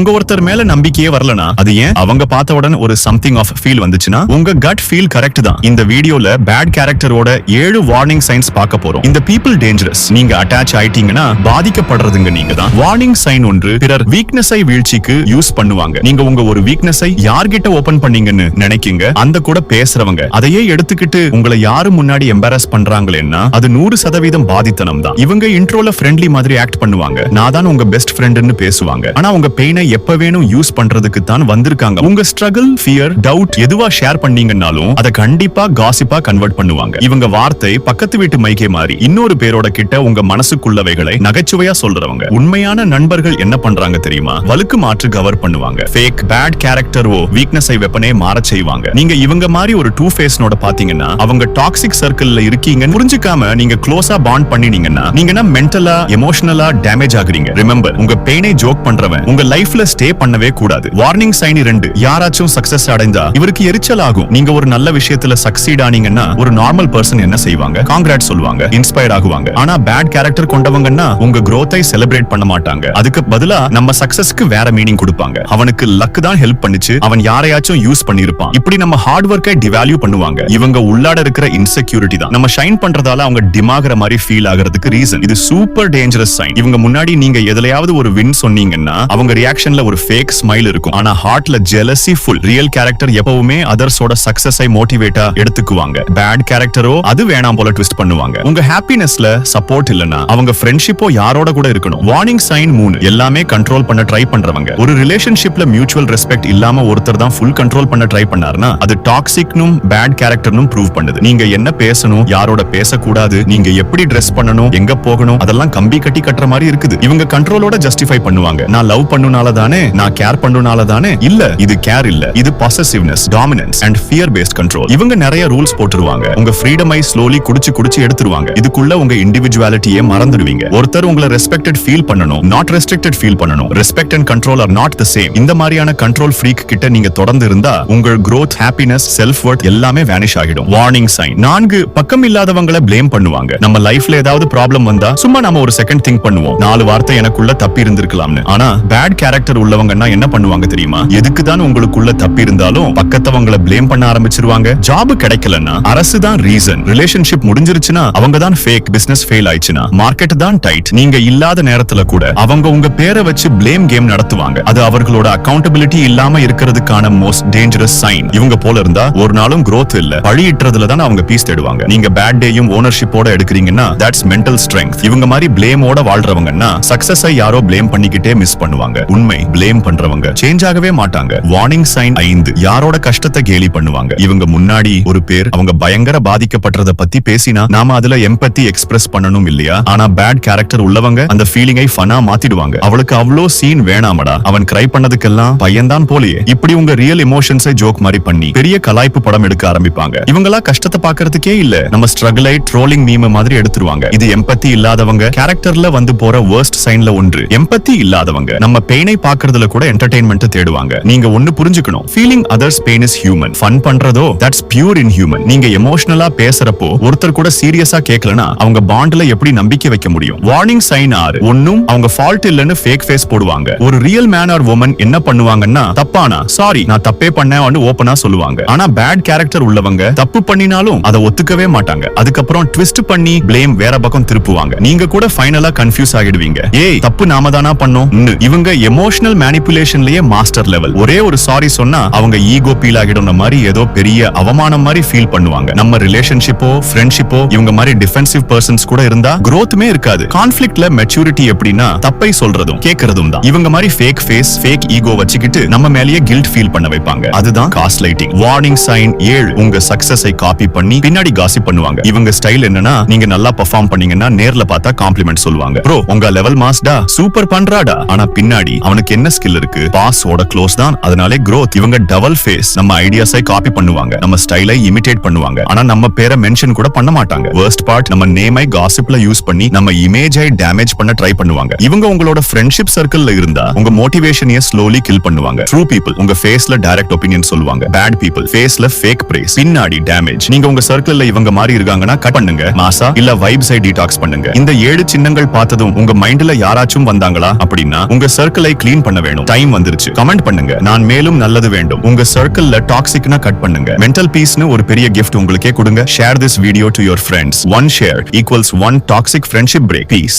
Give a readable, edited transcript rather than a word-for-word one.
உங்க ஒருத்தர் மேல நம்பிக்கையே வரலனா அது ஏன் அவங்க பார்த்த உடனே ஒரு சம்திங் ஆஃப் ஃபீல் வந்துச்சுன்னா உங்க கட் ஃபீல் கரெக்ட் தான். இந்த வீடியோல பேட் கேரக்டரோட 7 வார்னிங் சைன்ஸ் பார்க்க போறோம். இந்த பீப்புள் டேஞ்சரஸ். நீங்க அட்டாச் ஆயிட்டீங்கன்னா பாதிக்கப்படுறதுங்க நீங்க தான். வார்னிங் சைன் ஒன்று, பிறர் வீக்னஸை வீழ்ச்சிக்கு யூஸ் பண்ணுவாங்க. நீங்க உங்க ஒரு வீக்னஸை யார்கிட்ட ஓபன் பண்ணீங்கன்னு நினைக்கீங்க, அந்த கூட பேசுறவங்க அதையே எடுத்துக்கிட்டு உங்களை யாரு முன்னாடி எம்பாரஸ் பண்றாங்களேன்னா அது 100% பாதித்தனம் தான். இவங்க இன்ட்ரோல ஃப்ரெண்ட்லி மாதிரி ஆக்ட் பண்ணுவாங்க. நான் தான் உங்க பெஸ்ட் ஃப்ரெண்ட்னு பேசுவாங்க. ஆனா உங்க பெயினை எப்ப வேணும் யூஸ் பண்றதுக்கு தான் வந்திருக்காங்க. உங்க ஸ்ட்ரகிள், ஃபியர், டவுட் எதுவா ஷேர் பண்ணீங்கன்னாலும் அதை கண்டிப்பா காசிப்பா கன்வெர்ட் பண்ணுவாங்க. இவங்க வார்த்தை பக்கத்து வீட்டு மைக்கே மாறி இன்னொரு பேரோட கிட்ட உங்க மனசுக்குள்ளவைகளை நகைச்சுவையா சொல்றவங்க. உண்மையான நண்பர்கள் என்ன பண்றாங்க தெரியுமா? வழுக்கு மாற்று கவர் பண்ணுவாங்க. ஃபேக் பேட் கேரக்டரோ வீக்னஸை வெப்பனே மாற செய்வாங்க. நீங்க இவங்க மாதிரி ஒரு டூ ஃபேஸ்னோட பாத்தீங்கன்னா அவங்க டாக்ஸிக் சர்க்கிள்ல இருக்கீங்க புரிஞ்சுக்காம நீங்க க்ளோஸா பாண்ட் பண்ணினீங்கன்னா நீங்க மென்டலா எமோஷனலா டேமேஜ் ஆகுறீங்க. ரிமெம்பர், உங்க பெயினை ஜோக் பண்றவன் உங்க லைஃப்ல ஸ்டே பண்ணவே கூடாது. வார்னிங் சைன் 2, யாராச்சும் சக்சஸ் அடைந்தா இவருக்கு எரிச்சல் ஆகும். நீங்க ஒரு நல்ல விஷயத்துல சக்சீட் ஆனீங்கன்னா ஒரு நார்மல் பர்சன் என்ன செய்வாங்க? காங்கிராட் சொல்லுவாங்க, இன்ஸ்பயர் ஆகுவாங்க. ஆனா பேட் கேரக்டர் கொண்டவங்கன்னா உங்க growth-ஐ செலிப்ரேட் பண்ண மாட்டாங்க. அதுக்கு பதிலா நம்ம சக்சஸ்க்கு வேற மீனிங் கொடுப்பாங்க. அவனுக்கு லக் தான் ஹெல்ப் பண்ணிச்சு, அவன் யாரையாச்சும் யூஸ் பண்ணிருப்பான். இப்படி நம்ம ஹார்ட் ஒர்க்கை டிவால்யூ பண்ணுவாங்க. இவங்க உள்ளாட இருக்கிற இன்செக்யூரிட்டி தான் நம்ம ஷைன் பண்றதால அவங்க டிமாகற மாதிரி ஃபீல் ஆகிறதுக்கு ரீசன். இது சூப்பர் டேஞ்சரஸ் சைன். இவங்க முன்னாடி நீங்க எதுலயாவது ஒரு வின் சொன்னீங்கன்னா அவங்க ரியாக்ஷன்ல ஒரு ஃபேக் ஸ்மைல் இருக்கும். ஆனா ஹார்ட்ல ஜெலசி ஃபுல். ரியல் கேரக்டர் எப்பவுமே அதர்ஸோட சக்சஸை மோட்டிவேட்டா எடுத்துக்குவாங்க. பேட் கேரக்டரோ அது வேணாம் போல ட்விஸ்ட் பண்ணுவாங்க. உங்க ஹாப்பினஸ்ல சப்போர்ட் இல்லனா அவங்க ஃப்ரெண்ட்ஷிப்போ யாரோட கூட இருக்கணும். வார்னிங் சைன் 3, எல்லாமே கண்ட்ரோல் பண்ண ட்ரை பண்றவங்க. ஒரு ரிலேஷன்ஷிப்ல மியூச்சுவல் ரெஸ்பெக்ட் இல்லாம ஒருத்தர் தான் ஃபுல் கண்ட்ரோல் பண்ண ட்ரை பண்ணாருன்னா அது டாக்ஸிக்னும் பேட் கேரக்டர்னும் ப்ரூவ் பண்ணுது. நீங்க என்ன பேசணும், யாரோட பேசக்கூடாது, நீங்க எப்படி ட்ரெஸ் பண்ணணும், எங்க போகணும், அதெல்லாம் கம்பி கட்டி கட்டுற மாதிரி இருக்குது. இவங்க கண்ட்ரோலோட ஜஸ்டிஃபை பண்ணுவாங்க. நான் லவ் பண்ணுனால தானே, நான் கேர் பண்ணுனால தானே. இல்ல, இது கேர் இல்ல, இது possessiveness, dominance and fear paste control. இவங்க நிறைய ரூல்ஸ் போட்டுருவாங்க. உங்க ஃப்ரீடமை ஸ்லோலி குடிச்சு எடுத்துருவாங்க. இதுக்குள்ள உங்க இண்டிவிஜுவாலிட்டியே மறந்துடுவீங்க. ஒருத்தர் உங்களை ரெஸ்பெக்டட் ஃபீல் பண்ணணும், நாட் ரெஸ்ட்ரிக்டட் ஃபீல் பண்ணணும். Respect and control are not the same. இந்த மாதிரியான கண்ட்ரோல் ஃப்ரீக் கிட்ட நீங்க தொடர்ந்து இருந்தா உங்க growth, ஹாப்பினஸ், செல்ஃப் வொர்த் எல்லாமே வேனிஷ் ஆகிடும். வார்னிங் சைன் 4, பக்கம் இல்லாதவங்களை ப்ளேம் பண்ணுவாங்க. நம்ம லைஃப்ல ஏதாவது ப்ராப்ளம் வந்தா சும்மா நம்ம ஒரு செகண்ட் திங்க் பண்ணுவோம், 4 வார்த்தை எனக்குள்ள தப்பி இருந்திருக்கலாம்னு. ஆனா பேட் கேரக்டர் உள்ளவங்கன்னா என்ன பண்ணுவாங்க தெரியுமா? எதுக்கு தான் உங்களுக்குள்ள தப்பி இருந்தாலும் பக்கத்தவங்களை ப்ளேம் பண்ண ஆரம்பிச்சிருவாங்க. ஜாப் கிடைக்கலன்னா அரசு தான் ரீசன், ரிலேஷன்ஷிப் முடிஞ்சிருச்சுன்னா அவங்க தான் ஃபேக், பிசினஸ் ஃபெயில் ஆயிடுச்சுன்னா மார்க்கெட் தான் டைட். நீங்க இல்லாத நேரத்துல கூட அவங்க உங்க பேரை வச்சு ப்ளேம் கேம் நடத்துவாங்க. அது அவர்களோட அக்கௌண்டபிலிட்டி இல்லாம இருக்கிறதுக்கான மோஸ்ட் டேஞ்சரஸ் சைன். இவங்க போல இருந்தா ஒரு நாளும் growth இல்ல, பழியிட்டறதுல தான் அவங்க பீஸ் தேடுவாங்க. நீங்க பேட் டேயும் ஓனர்ஷிப்போட எடுக்கிறீங்கன்னா தட்ஸ் மென்டல் ஸ்ட்ரெங்த். இவங்க மாதிரி ப்ளேமோட வாழ்றவங்கன்னா சக்சஸை யாரோ ப்ளேம் பண்ணிக்கிட்டே மிஸ் பண்ணுவாங்க. உண்மை, ப்ளேம் பண்றவங்க சேஞ்ச் ஆகவே மாட்டாங்க. வார்னிங் சைன் 5, யாரோட கஷ்டத்தை கேலி பண்ணுவாங்க. இவங்க முன்னாடி ஒரு பேர் அவங்க பயங்கர பாதிக்கப்படுறத பத்தி பேசினா நாம அதுல எம்பத்தி எக்ஸ்பிரஸ் பண்ணணும் இல்லையா? ஆனா பேட் கேரக்டர் உள்ளவங்க அந்த ஃபீலிங்கை ஃபனா மாத்திடுவாங்க. அவளுக்கு அவ்வளோ சீன் வேணாமடா, அவன் கிரை பண்ணதுக்கெல்லாம் பையன்தான் போலியே. இப்படி உங்க ரியல் எமோஷன்ஸை ஜோக் மாதிரி பண்ணி பெரிய கலாய்ப்பு படம் எடுக்க ஆரம்பிப்பாங்க. இவங்களா கஷ்டத்தை பாக்குறதுக்கே இல்ல, நம்ம ஸ்ட்ரகிளை ட்ரோலிங் மீம் மாதிரி எடுத்துருவாங்க. இது எம்பத்தி இல்லாதவங்க கேரக்டர்ல வந்து போற வர்ஸ்ட் சைன்ல ஒன்று. எம்பத்தி இல்லாதவங்க நம்ம பெயினை பாக்குறதுல கூட என்டர்டெயின்மெண்ட் தேடுவாங்க. நீங்க ஒன்னு புரிஞ்சுக்கணும், feeling others pain is human. Fun பண்றதோ தட்ஸ் பியூர் இன் ஹியூமன். நீங்க எமோஷனலா பேசுறப்போ ஒருத்தர் கூட சீரியஸா கேட்கலனா அவங்க பாண்ட்ல எப்படி நம்பிக்கை வைக்க முடியும்? வார்னிங் சைன் 6, ஒன்னும் அவங்க ஃபால்ட் இல்லன்னு ஃபேக் ஃபேஸ் போடுவாங்க. ஒரு ரியல் மேன் ஆர் வுமன் என்ன பண்ணுவாங்கன்னா தப்பானா சாரி நான் தப்பே பண்ணேன்னு ஓபனா சொல்லுவாங்க. ஆனா பேட் கேரக்டர் உள்ளவங்க தப்பு பண்ணினாலும் அதை ஒத்துக்கவே மாட்டாங்க. அதுக்கப்புறம் ட்விஸ்ட் பண்ணி ப்ளேம் வேற பக்கம் திருப்புவாங்க. நீங்க கூட ஃபைனலா கன்ஃபியூஸ் ஆகிடுவீங்க. ஏய் தப்பு நாம தானா பண்ணோம். இவங்க எமோஷனல் மேனிபுலேஷன்லயே மாஸ்டர் லெவல். ஒரே ஒரு சாரி சொன்னா அவங்க ஈகோ பீல் ஆகிடும் மாதிரி ஏதோ பெரிய அவமானம் மாதிரி ஃபீல் பண்ணுவாங்க. நம்ம ரிலேஷன்ஷிப்போ ஃப்ரெண்ட்ஷிப்போ இவங்க மாதிரி டிஃபென்சிவ் பர்சன்ஸ் கூட இருந்தா growthமே இருக்காது. கான்ஃப்ளிக்ட்ல மெச்சூரிட்டி எப்படின்னா தப்பை சொல்றதும் கேக்குறதும் தான். இவங்க மாதிரி ஃபேக் ஃபேஸ், ஃபேக் ஈகோ வச்சுக்கிட்டு நம்ம மேலேயே கில்ட் ஃபீல் பண்ண வைப்பாங்க. அதுதான் காஸ்ட் லைட்டிங். வார்னிங் சைன் 7, உங்க சக்சஸை காப்பி பண்ணி பின்னாடி காசிப் பண்ணுவாங்க. இவங்க ஸ்டைல் என்னன்னா நீங்க நல்லா பெர்ஃபார்ம் பண்ணீங்கன்னா நேர்ல பார்த்தா காம்ப்ளிமெண்ட் சொல்லுவாங்க. ப்ரோ உங்க லெவல் மாஸ்டா, சூப்பர் பண்றாடா. ஆனா பின்னாடி அவனுக்கு என்ன ஸ்கில் இருக்கு? பாஸோட க்ளோஸ் தான், அதனாலே growth. இவங்க டபுள் ஃபேஸ், நம்ம ஐடியாஸை காப்பி பண்ணுவாங்க, நம்ம ஸ்டைலை இமிடேட் பண்ணுவாங்க. ஆனா நம்ம பேரை மென்ஷன் கூட பண்ண மாட்டாங்க. வர்ஸ்ட் பார்ட், நம்ம நேமை காசிப்ல யூஸ் பண்ணி நம்ம இமேஜை டேமேஜ் பண்ண ட்ரை பண்ணுவாங்க. இவங்க உங்களோட ஃப்ரெண்ட்ஷிப் சர்க்கிள்ல இருந்தா உங்க மோட்டிவேஷனையே ஸ்லோலி கில் பண்ணுவாங்க. ட்ரூ பீப்பிள் உங்க ஃபேஸ்ல டைரக்ட் ஒபினியன் சொல்லுவாங்க. பேட் பீப்பிள் ஃபேஸ்ல ஃபேக் பிரைஸ், பின்னாடி டேமேஜ். நீங்க உங்க சர்க்கிள்ல இவங்க மாதிரி இருக்காங்கன்னா கட் பண்ணுங்க. மாசா இல்ல வைப்ஸை டீடாக்ஸ் பண்ணுங்க. இந்த 7 சின்னங்கள் பார்த்ததும் உங்க மைண்ட்ல யாராச்சும் வந்தாங்களா அப்படின்னா உங்க சர்க்கிளை க்ளீன் பண்ண வேணும். டைம் வந்துருச்சு. கமெண்ட் பண்ணுங்க. நான் மேலும் நல்லது வேண்டும். உங்க சர்க்கிள்ல டாக்ஸிக்னா கட் பண்ணுங்க. மென்டல் பீஸ்னு ஒரு பெரிய கிஃப்ட் உங்களுக்கே கொடுங்க. Share this video to your friends. 1 share equals 1 toxic friendship break. Peace.